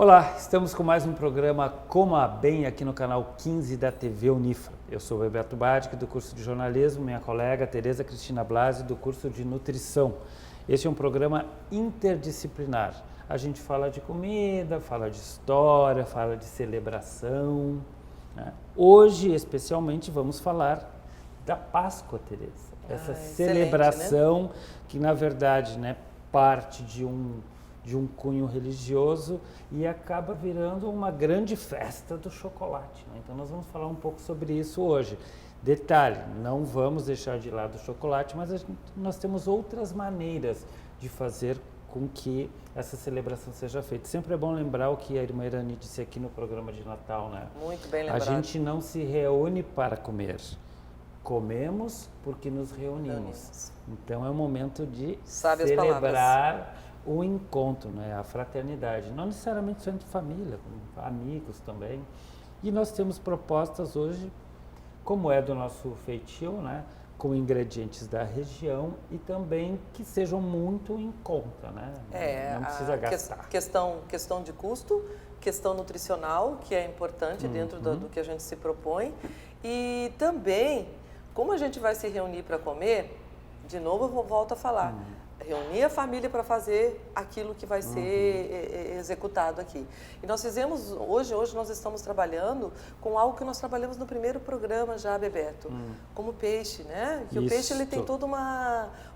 Olá, estamos com mais um programa Coma Bem aqui no canal 15 da TV Unifra. Eu sou o Bebeto Badic, do curso de jornalismo, minha colega Tereza Cristina Blasi, do curso de nutrição. Este é um programa interdisciplinar. A gente fala de comida, fala de história, fala de celebração, né? Hoje, especialmente, vamos falar da Páscoa, Tereza. Essa celebração, né? Que, na verdade, né, parte de um cunho religioso e acaba virando uma grande festa do chocolate, né? Então nós vamos falar um pouco sobre isso hoje. Detalhe, não vamos deixar de lado o chocolate, mas nós temos outras maneiras de fazer com que essa celebração seja feita. Sempre é bom lembrar o que a irmã Irani disse aqui no programa de Natal, né? Muito bem lembrado. A gente não se reúne para comer. Comemos porque nos reunimos. Então é o momento de celebrar o encontro, né? A fraternidade, não necessariamente só entre família, com amigos também. E nós temos propostas hoje, como é do nosso feitio, né? Com ingredientes da região e também que sejam muito em conta, né? Não precisa gastar. Questão de custo, questão nutricional, que é importante dentro do que a gente se propõe. E também, como a gente vai se reunir para comer, de novo eu volto a falar, reunir a família para fazer aquilo que vai ser executado aqui. E nós fizemos, hoje nós estamos trabalhando com algo que nós trabalhamos no primeiro programa já, Bebeto, como peixe, né? Que o peixe ele tem todo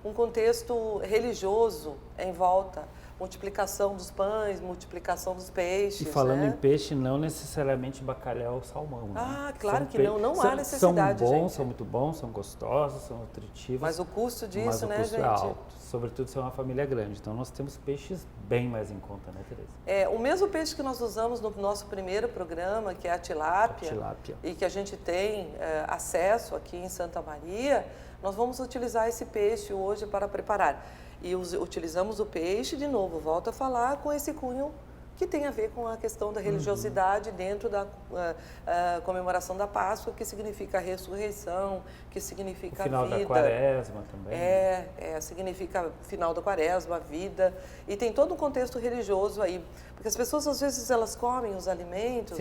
um contexto religioso em volta. Multiplicação dos pães, multiplicação dos peixes. E falando né? em peixe, não necessariamente bacalhau ou salmão. Ah, né? claro que não há necessidade, são bons, gente. São muito bons, são gostosos, são nutritivos. Mas o custo disso, né, gente? É alto, sobretudo se é uma família grande. Então nós temos peixes bem mais em conta, né, Tereza? O mesmo peixe que nós usamos no nosso primeiro programa, que é a tilápia. E que a gente tem acesso aqui em Santa Maria, nós vamos utilizar esse peixe hoje para preparar. E utilizamos o peixe, de novo, volto a falar, com esse cunho que tem a ver com a questão da religiosidade dentro da comemoração da Páscoa, que significa a ressurreição, que significa a vida. O final da Quaresma também. Significa final da Quaresma, a vida. E tem todo um contexto religioso aí. Porque as pessoas, às vezes, elas comem os alimentos,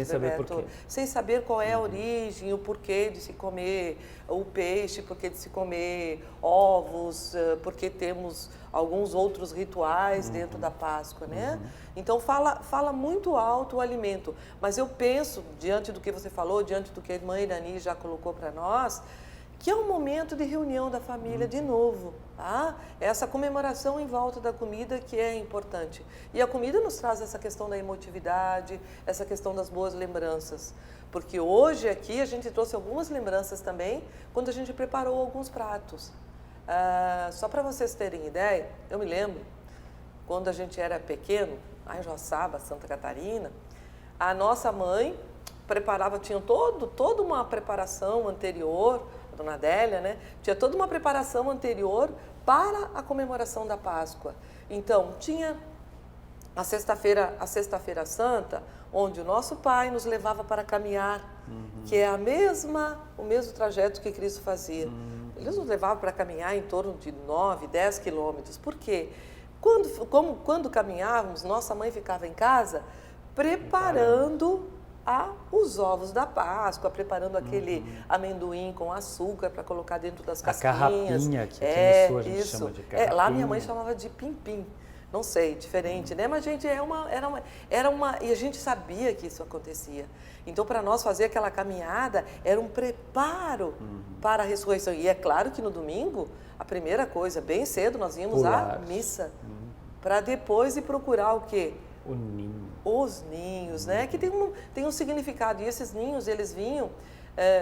sem saber qual é a origem, o porquê de se comer o peixe, porquê de se comer ovos, porque temos alguns outros rituais dentro da Páscoa, né? Então, fala muito alto o alimento. Mas eu penso, diante do que você falou, diante do que a irmã Irani já colocou para nós, que é um momento de reunião da família de novo, tá? Essa comemoração em volta da comida que é importante. E a comida nos traz essa questão da emotividade, essa questão das boas lembranças. Porque hoje aqui a gente trouxe algumas lembranças também, quando a gente preparou alguns pratos. Só para vocês terem ideia, eu me lembro, quando a gente era pequeno, lá em Joaçaba, Santa Catarina, a nossa mãe preparava, tinha toda uma preparação anterior, a dona Adélia, né? Tinha toda uma preparação anterior para a comemoração da Páscoa. Então, tinha a Sexta-feira Santa, onde o nosso pai nos levava para caminhar, que é o mesmo trajeto que Cristo fazia. Ele nos levava para caminhar em torno de 9, 10 quilômetros. Por quê? Quando caminhávamos, nossa mãe ficava em casa preparando os ovos da Páscoa, preparando aquele amendoim com açúcar para colocar dentro das casquinhas. A carrapinha, que aqui no sul a gente chama de carrapinha. Lá minha mãe chamava de pim-pim. Não sei, diferente, né? Mas, gente, e a gente sabia que isso acontecia. Então, para nós fazer aquela caminhada, era um preparo para a ressurreição. E é claro que no domingo, a primeira coisa, bem cedo, nós íamos à missa. Para depois ir procurar o quê? O ninho. Os ninhos, né? Que tem um significado. E esses ninhos, eles vinham,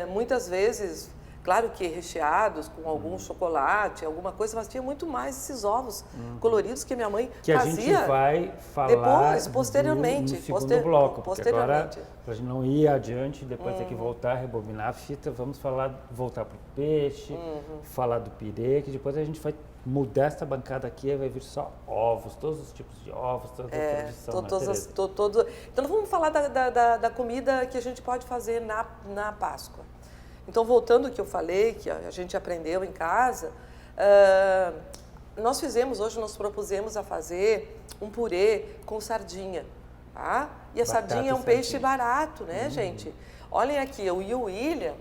muitas vezes, claro que recheados com algum chocolate, alguma coisa, mas tinha muito mais esses ovos coloridos que minha mãe fazia. Que a gente vai falar depois, posteriormente. No segundo bloco, porque agora, para a gente não ir adiante, depois ter que voltar, rebobinar a fita, vamos voltar para o peixe, falar do pirê, que depois a gente vai mudar essa bancada aqui e vai vir só ovos, todos os tipos de ovos, toda a tradição, Então, vamos falar da comida que a gente pode fazer na Páscoa. Então, voltando ao que eu falei, que a gente aprendeu em casa, nós propusemos a fazer um purê com sardinha. Tá? E a sardinha é um peixe barato, né, gente? Olhem aqui, o William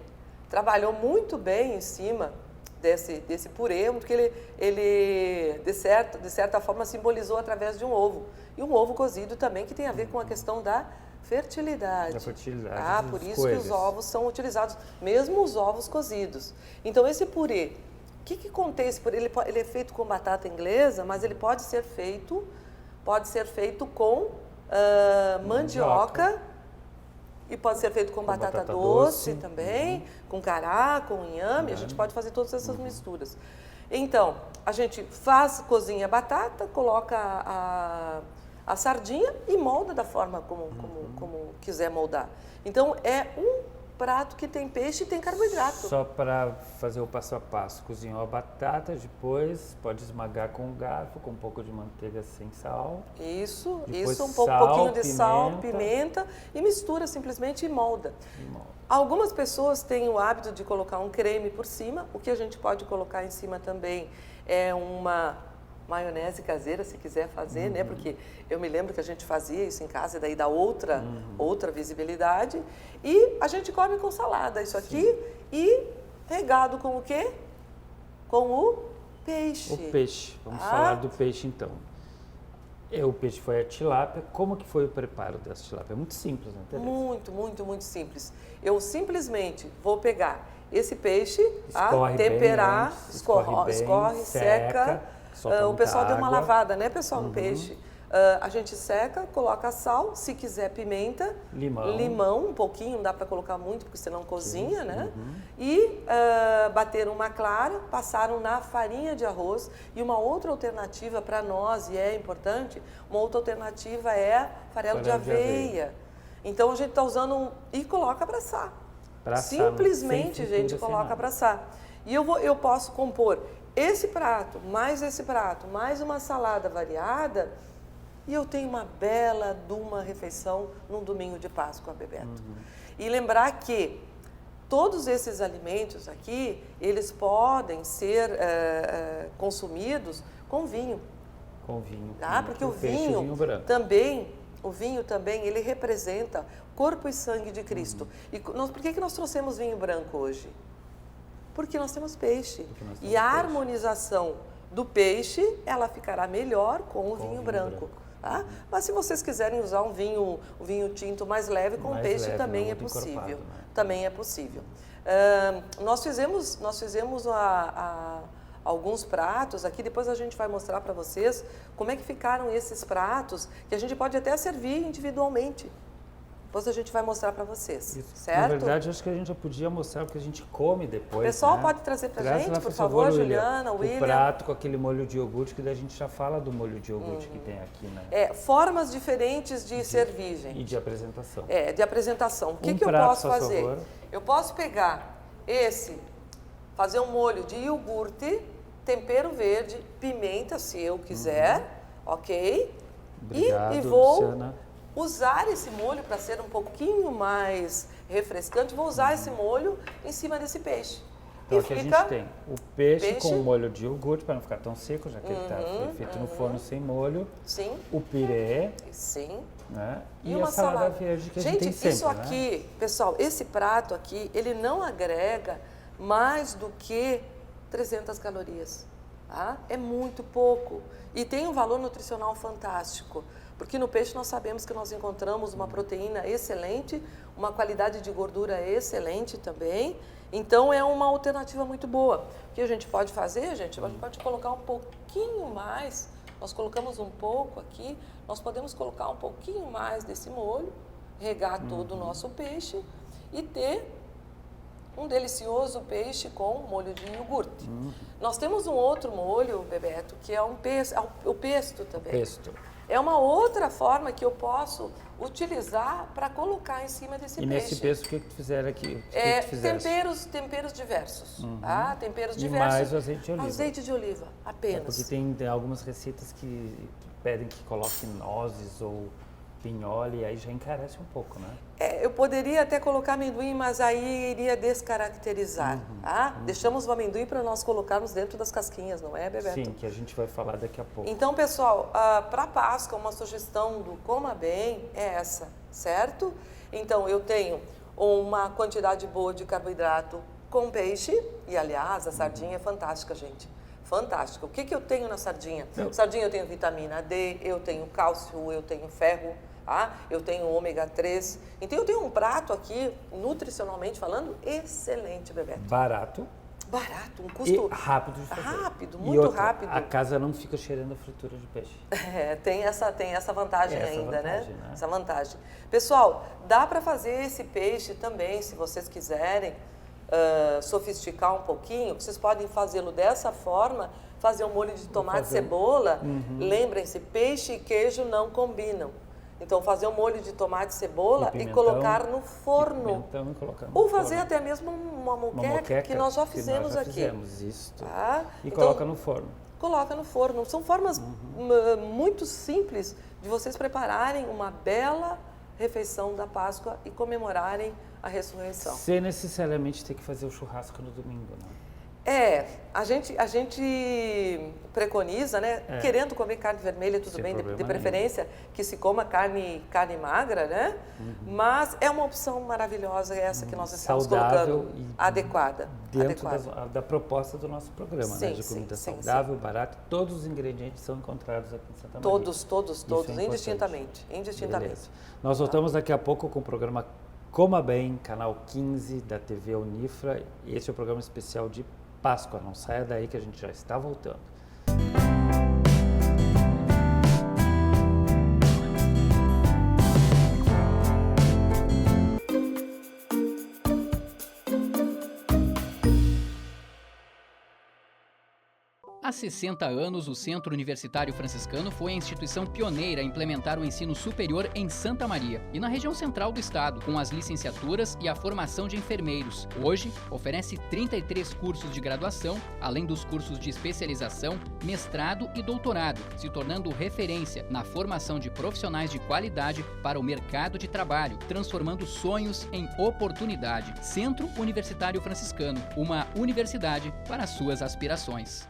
trabalhou muito bem em cima desse purê, porque ele de certa forma, simbolizou através de um ovo. E um ovo cozido também, que tem a ver com a questão da fertilidade. Da fertilidade. Ah, por isso que os ovos são utilizados, mesmo os ovos cozidos. Então, esse purê, o que contém esse purê? Ele é feito com batata inglesa, mas ele pode ser feito com mandioca. E pode ser feito com batata doce também, com cará, com inhame, a gente pode fazer todas essas misturas. Então, a gente cozinha a batata, coloca a sardinha e molda da forma como quiser moldar. Então, é um prato que tem peixe e tem carboidrato. Só para fazer o passo a passo, cozinhou a batata, depois pode esmagar com um garfo, com um pouco de manteiga sem sal. Isso, depois um pouquinho de sal, pimenta e mistura simplesmente e molda. Algumas pessoas têm o hábito de colocar um creme por cima, o que a gente pode colocar em cima também é uma maionese caseira, se quiser fazer, né? Porque eu me lembro que a gente fazia isso em casa, e daí dá outra visibilidade. E a gente come com salada, isso aqui, e regado com o quê? Com o peixe. O peixe. Vamos falar do peixe, então. O peixe foi a tilápia. Como que foi o preparo dessa tilápia? É muito simples, né, Tereza? Muito simples. Eu simplesmente vou pegar esse peixe, temperar, escorre, seca. O pessoal deu uma lavada, né, pessoal, no peixe. A gente seca, coloca sal, se quiser pimenta, limão um pouquinho, não dá para colocar muito, porque senão cozinha, né? E bateram uma clara, passaram na farinha de arroz. E uma outra alternativa para nós, e é importante, uma outra alternativa é farelo de aveia. Então a gente está usando e coloca para assar. Simplesmente, gente, coloca para assar. E eu posso compor esse prato, mais uma salada variada, e eu tenho uma bela de uma refeição num domingo de Páscoa, Bebeto. E lembrar que todos esses alimentos aqui, eles podem ser consumidos com vinho. Com vinho. Tá? Porque o vinho também, ele representa corpo e sangue de Cristo. E por que nós trouxemos vinho branco hoje? Porque nós temos peixe. E a harmonização do peixe, ela ficará melhor com o vinho branco. Tá? Mas se vocês quiserem usar um vinho tinto mais leve, com peixe leve, também é possível. Né? Também é possível. Nós fizemos alguns pratos aqui, depois a gente vai mostrar para vocês como é que ficaram esses pratos, que a gente pode até servir individualmente. Depois a gente vai mostrar para vocês, certo? Na verdade, acho que a gente já podia mostrar o que a gente come depois. O pessoal, né? pode trazer para a gente, por favor, Juliana, William. O prato com aquele molho de iogurte, que daí a gente já fala do molho de iogurte que tem aqui, né? Formas diferentes de servir, gente. E de apresentação. De apresentação. O que eu posso fazer? Favor. Eu posso pegar fazer um molho de iogurte, tempero verde, pimenta, se eu quiser, ok? Obrigado, e vou Luciana. Usar esse molho para ser um pouquinho mais refrescante, vou usar esse molho em cima desse peixe. Então aqui a gente tem o peixe com o molho de iogurte, para não ficar tão seco, já que ele está feito no forno sem molho. Sim. O pirê. Sim. Né? E uma salada verde que a gente tem sempre, isso aqui, né? Pessoal, esse prato aqui, ele não agrega mais do que 300 calorias. Tá? É muito pouco. E tem um valor nutricional fantástico. Porque no peixe nós sabemos que nós encontramos uma proteína excelente, uma qualidade de gordura excelente também. Então é uma alternativa muito boa. O que a gente pode fazer, gente? A gente pode colocar um pouquinho mais. Nós colocamos um pouco aqui. Nós podemos colocar um pouquinho mais desse molho, regar todo o nosso peixe e ter um delicioso peixe com molho de iogurte. Nós temos um outro molho, Bebeto, que é o pesto também. Pesto. É uma outra forma que eu posso utilizar para colocar em cima desse peixe. E nesse pesto, o que fizeram aqui? Temperos diversos. Tá? Temperos diversos. E mais o azeite de oliva. Azeite de oliva, apenas. Porque tem algumas receitas que pedem que coloque nozes ou pinhole, aí já encarece um pouco, né? Eu poderia até colocar amendoim, mas aí iria descaracterizar, tá? Deixamos o amendoim para nós colocarmos dentro das casquinhas, não é, Bebeto? Sim, que a gente vai falar daqui a pouco. Então, pessoal, para Páscoa, uma sugestão do Coma Bem é essa, certo? Então, eu tenho uma quantidade boa de carboidrato com peixe, e aliás, a sardinha é fantástica, gente. Fantástica. O que eu tenho na sardinha? Sardinha eu tenho vitamina D, eu tenho cálcio, eu tenho ferro, tá? Eu tenho ômega 3. Então eu tenho um prato aqui, nutricionalmente falando, excelente, Bebeto. Barato. Barato, um custo... E rápido de fazer. Rápido, muito rápido. A casa não fica cheirando a fritura de peixe. Tem essa vantagem ainda, né? Essa vantagem. Pessoal, dá para fazer esse peixe também, se vocês quiserem. Sofisticar um pouquinho, vocês podem fazê-lo dessa forma, fazer um molho de tomate e cebola. Lembrem-se, peixe e queijo não combinam. Então, fazer um molho de tomate e cebola e colocar no forno. Ou fazer até mesmo uma moqueca, que nós já fizemos aqui. Fizemos isso. Tá? E coloca no forno. Coloca no forno. São formas muito simples de vocês prepararem uma bela refeição da Páscoa e comemorarem a ressurreição. Sem necessariamente ter que fazer o churrasco no domingo, né? A gente preconiza, né? Querendo comer carne vermelha, tudo bem, de preferência que se coma carne magra, né? Mas é uma opção maravilhosa essa que nós estamos colocando, adequada. Dentro da proposta do nosso programa, né? De comida saudável, barata, todos os ingredientes são encontrados aqui em Santa Maria. Todos, indistintamente. Beleza. Nós voltamos daqui a pouco com o programa Coma Bem, canal 15 da TV Unifra. Esse é o programa especial de Páscoa. Não saia daí que a gente já está voltando. Há 60 anos, o Centro Universitário Franciscano foi a instituição pioneira a implementar o ensino superior em Santa Maria e na região central do estado, com as licenciaturas e a formação de enfermeiros. Hoje, oferece 33 cursos de graduação, além dos cursos de especialização, mestrado e doutorado, se tornando referência na formação de profissionais de qualidade para o mercado de trabalho, transformando sonhos em oportunidade. Centro Universitário Franciscano, uma universidade para suas aspirações.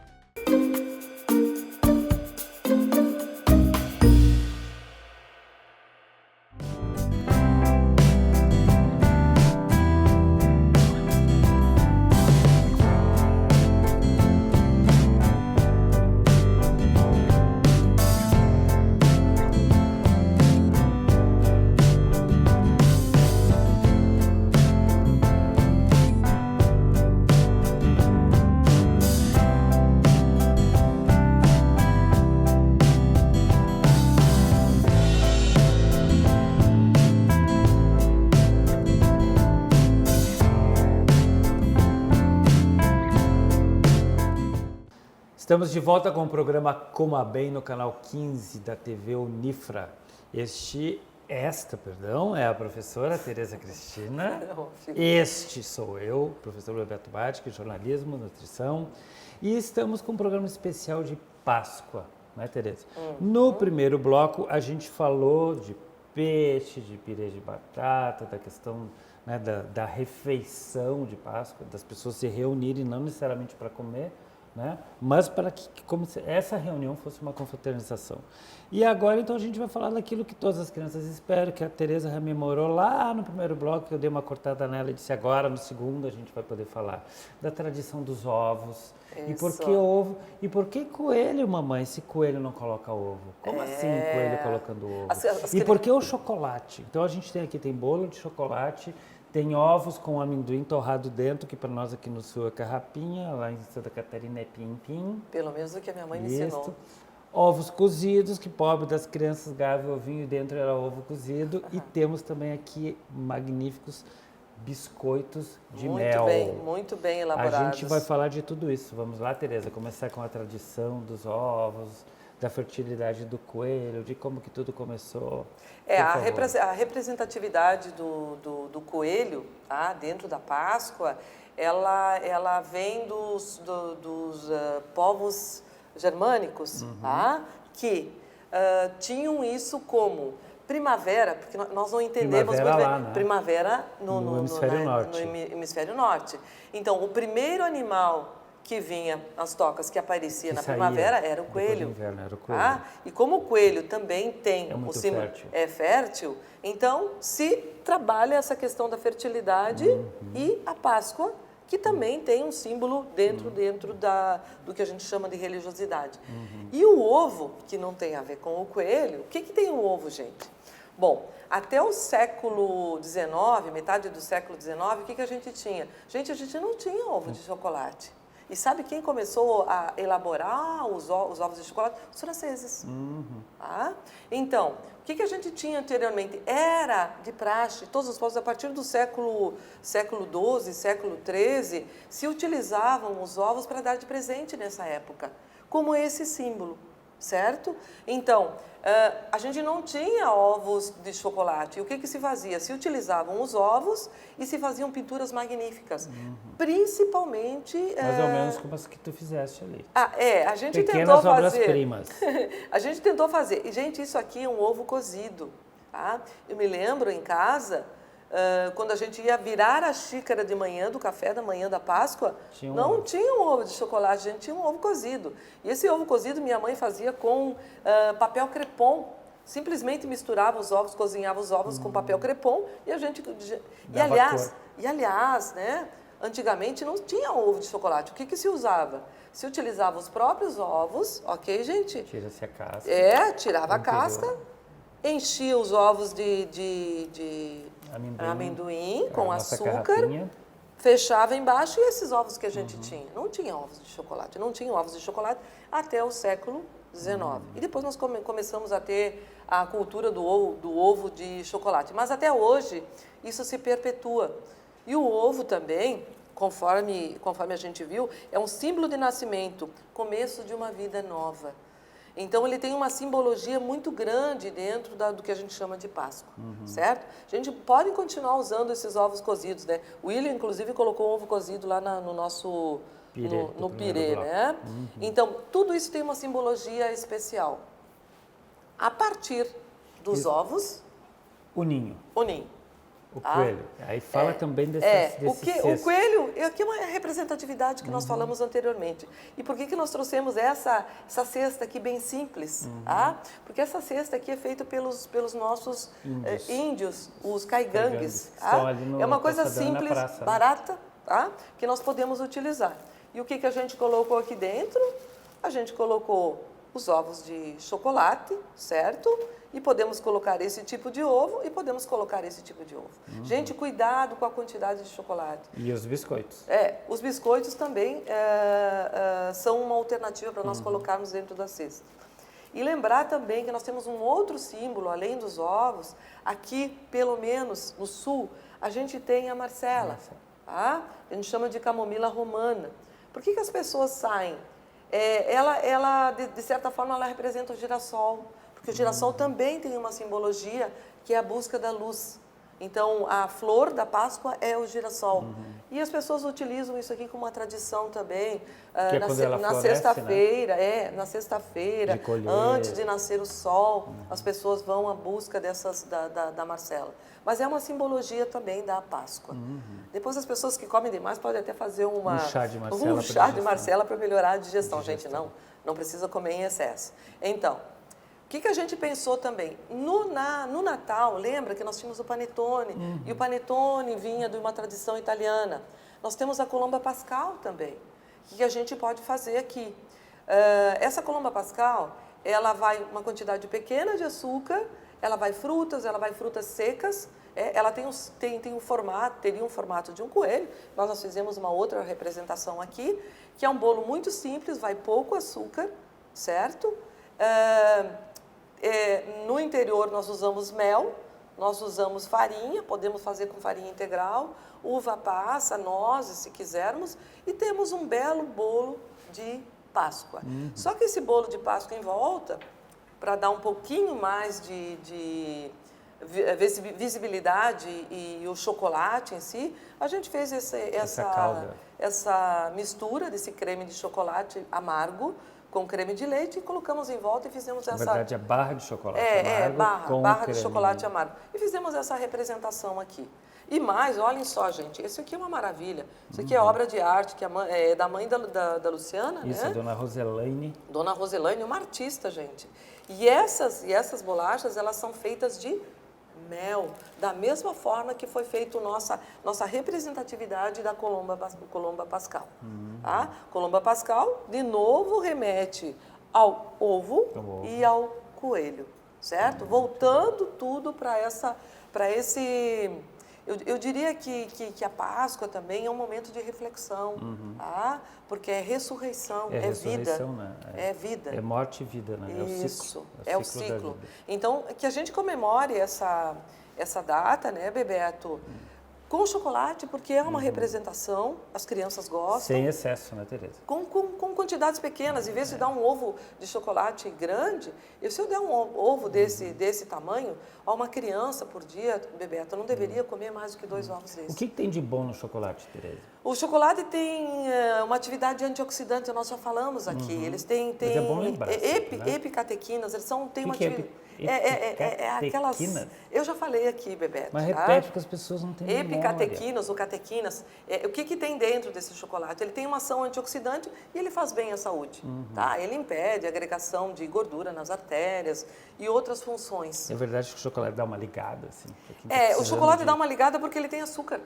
Estamos de volta com o programa Coma Bem no canal 15 da TV Unifra. Esta é a professora Tereza Cristina. Este sou eu, professor Bebeto Badic, jornalismo, nutrição. E estamos com um programa especial de Páscoa, não é, Tereza? No primeiro bloco, a gente falou de peixe, de pirê de batata, da questão, né, da refeição de Páscoa, das pessoas se reunirem não necessariamente para comer, né? Mas para que como se essa reunião fosse uma confraternização. E agora, então, a gente vai falar daquilo que todas as crianças esperam, que a Tereza rememorou lá no primeiro bloco, que eu dei uma cortada nela e disse agora, no segundo, a gente vai poder falar da tradição dos ovos. Isso. E por que ovo? E por que coelho, mamãe, se coelho não coloca ovo? Como assim coelho colocando ovo? E por que o chocolate? Então, a gente tem bolo de chocolate, tem ovos com amendoim torrado dentro, que para nós aqui no sul é carrapinha, lá em Santa Catarina é pim-pim. Pelo menos o que a minha mãe me ensinou. Ovos cozidos, que pobre das crianças gava o ovinho e dentro era ovo cozido. E temos também aqui magníficos biscoitos de mel. Muito bem elaborados. A gente vai falar de tudo isso. Vamos lá, Tereza, começar com a tradição dos ovos, da fertilidade do coelho, de como que tudo começou. A representatividade do coelho, tá, dentro da Páscoa, ela vem dos povos germânicos, tá, que tinham isso como primavera, porque nós não entendemos primavera muito bem. lá, né? Primavera no hemisfério norte. No hemisfério norte. Então, o primeiro animal que vinha às tocas, que aparecia na primavera, era o coelho. Inverno, era o coelho. E como o coelho também tem muito símbolo, fértil. é fértil, então se trabalha essa questão da fertilidade e a Páscoa, que também tem um símbolo dentro do que a gente chama de religiosidade. E o ovo, que não tem a ver com o coelho, o que tem o ovo, gente? Bom, até o século XIX, metade do século XIX, o que a gente tinha? Gente, a gente não tinha ovo de chocolate. E sabe quem começou a elaborar os ovos de chocolate? Os franceses. Então, o que a gente tinha anteriormente? Era de praxe, todos os povos, a partir do século XII, século XIII, se utilizavam os ovos para dar de presente nessa época, como esse símbolo, certo? Então, a gente não tinha ovos de chocolate. E o que se fazia? Se utilizavam os ovos e se faziam pinturas magníficas. Principalmente... Mais ou menos como as que tu fizeste ali. A gente Pequenas tentou fazer... obras-primas. A gente tentou fazer. E, gente, isso aqui é um ovo cozido. Tá? Eu me lembro em casa... quando a gente ia virar a xícara de manhã, do café da manhã da Páscoa, não tinha um ovo de chocolate, a gente tinha um ovo cozido. E esse ovo cozido minha mãe fazia com papel crepom. Simplesmente misturava os ovos, cozinhava os ovos com papel crepom e a gente... E aliás, né, antigamente não tinha ovo de chocolate. O que se usava? Se utilizava os próprios ovos, ok, gente? Tira-se a casca. Tirava a casca, enchia os ovos de amendoim com açúcar, garrafinha. Fechava embaixo e esses ovos que a gente tinha. Não tinha ovos de chocolate, não tinha ovos de chocolate até o século XIX. E depois nós começamos a ter a cultura do ovo de chocolate. Mas até hoje isso se perpetua. E o ovo também, conforme a gente viu, é um símbolo de nascimento, começo de uma vida nova. Então, ele tem uma simbologia muito grande dentro do que a gente chama de Páscoa, certo? A gente pode continuar usando esses ovos cozidos, né? O William, inclusive, colocou um ovo cozido lá no nosso pirê, né? Então, tudo isso tem uma simbologia especial. A partir dos ovos... O ninho. O coelho. Aí fala também desse cesto. O coelho, aqui é uma representatividade que nós falamos anteriormente. E por que nós trouxemos essa cesta aqui bem simples? Porque essa cesta aqui é feita pelos nossos índios, os caigangues. É uma coisa simples, praça, barata, que nós podemos utilizar. E o que a gente colocou aqui dentro? A gente colocou os ovos de chocolate, certo? E podemos colocar esse tipo de ovo e podemos colocar esse tipo de ovo. Gente, cuidado com a quantidade de chocolate. E os biscoitos? Os biscoitos também são uma alternativa para nós colocarmos dentro da cesta. E lembrar também que nós temos um outro símbolo, além dos ovos, aqui, pelo menos no sul, a gente tem a marcela. A gente chama de camomila romana. Por que as pessoas saem? Ela de certa forma, ela representa o girassol. Porque o girassol também tem uma simbologia que é a busca da luz. Então, a flor da Páscoa é o girassol. E as pessoas utilizam isso aqui como uma tradição também. Na sexta-feira, na sexta-feira, antes de nascer o sol, as pessoas vão à busca da marcela. Mas é uma simbologia também da Páscoa. Depois, as pessoas que comem demais podem até fazer um chá de marcela para melhorar a digestão. Gente, não precisa comer em excesso. Então, o que a gente pensou também? No Natal, lembra que nós tínhamos o panetone, e o panetone vinha de uma tradição italiana. Nós temos a colomba pascal também, que a gente pode fazer aqui. Essa colomba pascal, ela vai uma quantidade pequena de açúcar, ela vai frutas secas, ela teria um formato de um coelho. Nós fizemos uma outra representação aqui, que é um bolo muito simples, vai pouco açúcar, certo? No interior nós usamos mel, nós usamos farinha, podemos fazer com farinha integral, uva passa, nozes se quisermos, e temos um belo bolo de Páscoa. Só que esse bolo de Páscoa em volta, para dar um pouquinho mais de visibilidade e o chocolate em si, a gente fez essa mistura desse creme de chocolate amargo com creme de leite e colocamos em volta e fizemos essa... Na verdade, é barra de chocolate amargo barra de chocolate amargo. E fizemos essa representação aqui. E mais, olhem só, gente, esse aqui é uma maravilha. Isso aqui é obra de arte, que é da mãe da Luciana, Isso, né? Dona Roselaine. Dona Roselaine, uma artista, gente. E essas bolachas, elas são feitas de mel, da mesma forma que foi feita nossa representatividade da Colomba Pascal. Tá? Colomba Pascal, de novo, remete ao ovo e ao coelho, certo? Voltando tudo para esse... Eu diria que a Páscoa também é um momento de reflexão, tá? Porque é ressurreição, é vida. Né? É vida. É morte e vida, né? Isso, é o ciclo. Então, que a gente comemore essa data, né, Bebeto? Com chocolate, porque é uma representação, as crianças gostam. Sem excesso, né, Tereza? Com quantidades pequenas. Em vez de dar um ovo de chocolate grande, se eu der um ovo desse tamanho, a uma criança por dia, Bebeto, não deveria comer mais do que 2 ovos desses. O que tem de bom no chocolate, Tereza? O chocolate tem uma atividade antioxidante, nós já falamos aqui. Eles têm Mas é bom lembrar, né? epicatequinas, eles têm uma que é atividade... aquelas... Eu já falei aqui, Bebeto. Mas repete, porque as pessoas não têm memória. Epicatequinas ou catequinas, o que tem dentro desse chocolate? Ele tem uma ação antioxidante e ele faz bem à saúde. Tá? Ele impede a agregação de gordura nas artérias e outras funções. É verdade que o chocolate dá uma ligada, assim? O chocolate dá uma ligada porque ele tem açúcar.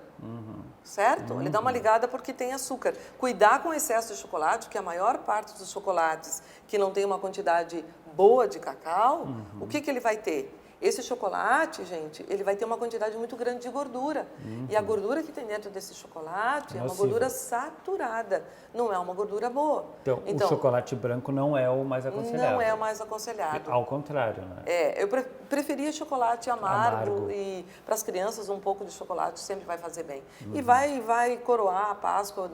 Certo? Ele dá uma ligada porque tem açúcar. Cuidar com o excesso de chocolate, que a maior parte dos chocolates que não tem uma quantidade boa de cacau, o que ele vai ter? Esse chocolate, gente, ele vai ter uma quantidade muito grande de gordura. E a gordura que tem dentro desse chocolate é uma gordura saturada, não é uma gordura boa. Então, o chocolate branco não é o mais aconselhado. Não é o mais aconselhado. Ao contrário, né? Eu preferia chocolate amargo. E para as crianças um pouco de chocolate sempre vai fazer bem. E vai coroar a Páscoa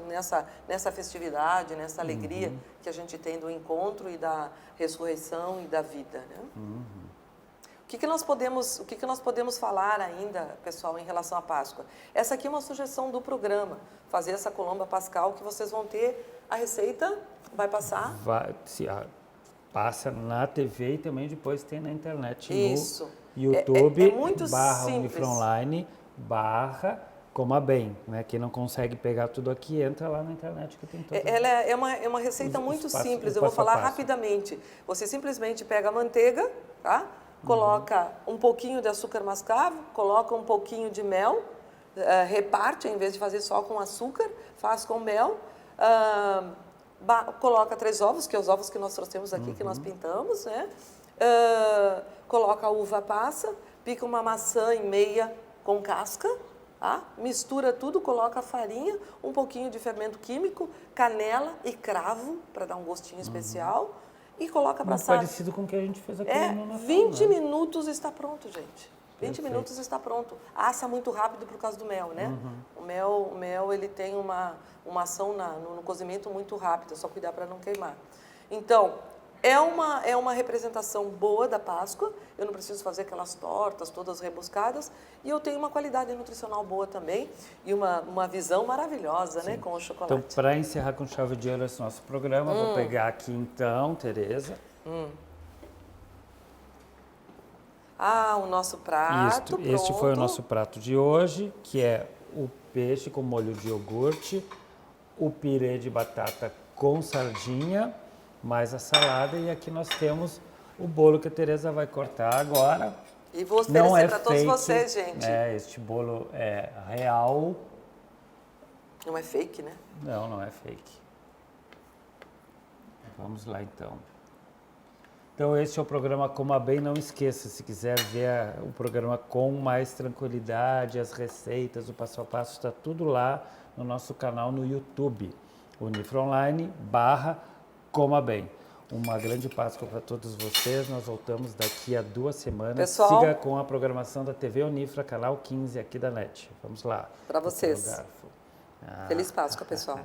nessa festividade, nessa alegria que a gente tem do encontro e da ressurreição e da vida, né? O que nós podemos falar ainda, pessoal, em relação à Páscoa? Essa aqui é uma sugestão do programa, fazer essa Colomba Pascal, que vocês vão ter a receita, vai passar? Passa na TV e também depois tem na internet. Isso. No YouTube, muito barra simples. Unifronline, barra Coma Bem, né? Quem não consegue pegar tudo aqui, entra lá na internet que tem tudo. Ela é uma receita muito simples, eu vou falar rapidamente. Você simplesmente pega a manteiga, tá? Coloca um pouquinho de açúcar mascavo, coloca um pouquinho de mel, reparte, em vez de fazer só com açúcar, faz com mel, coloca 3 ovos, que é os ovos que nós trouxemos aqui, que nós pintamos, né? Coloca a uva passa, pica uma maçã em meia com casca, tá? Mistura tudo, coloca a farinha, um pouquinho de fermento químico, canela e cravo, para dar um gostinho especial. E coloca para assar. Parecido com o que a gente fez aqui no Natal. 20 minutos está pronto, gente. 20 minutos está pronto. Assa muito rápido por causa do mel, né? O mel ele tem uma ação no cozimento muito rápida, é só cuidar para não queimar. Então, é uma representação boa da Páscoa, eu não preciso fazer aquelas tortas todas rebuscadas, e eu tenho uma qualidade nutricional boa também, e uma visão maravilhosa, né, com o chocolate. Então, para encerrar com chave de ouro esse nosso programa, vou pegar aqui então, Tereza. O nosso prato, pronto. Este foi o nosso prato de hoje, que é o peixe com molho de iogurte, o pirê de batata com sardinha, mais a salada, e aqui nós temos o bolo que a Tereza vai cortar agora. E vou oferecer para todos vocês, gente. Este bolo é real. Não é fake, né? Não, não é fake. Vamos lá, então. Então, este é o programa Coma Bem. Não esqueça, se quiser ver o programa com mais tranquilidade, as receitas, o passo a passo, está tudo lá no nosso canal no YouTube. Unifronline, Coma Bem. Uma grande Páscoa para todos vocês. Nós voltamos daqui a 2 semanas. Pessoal, siga com a programação da TV Unifra, canal 15 aqui da NET. Vamos lá. Para vocês. Feliz Páscoa, pessoal.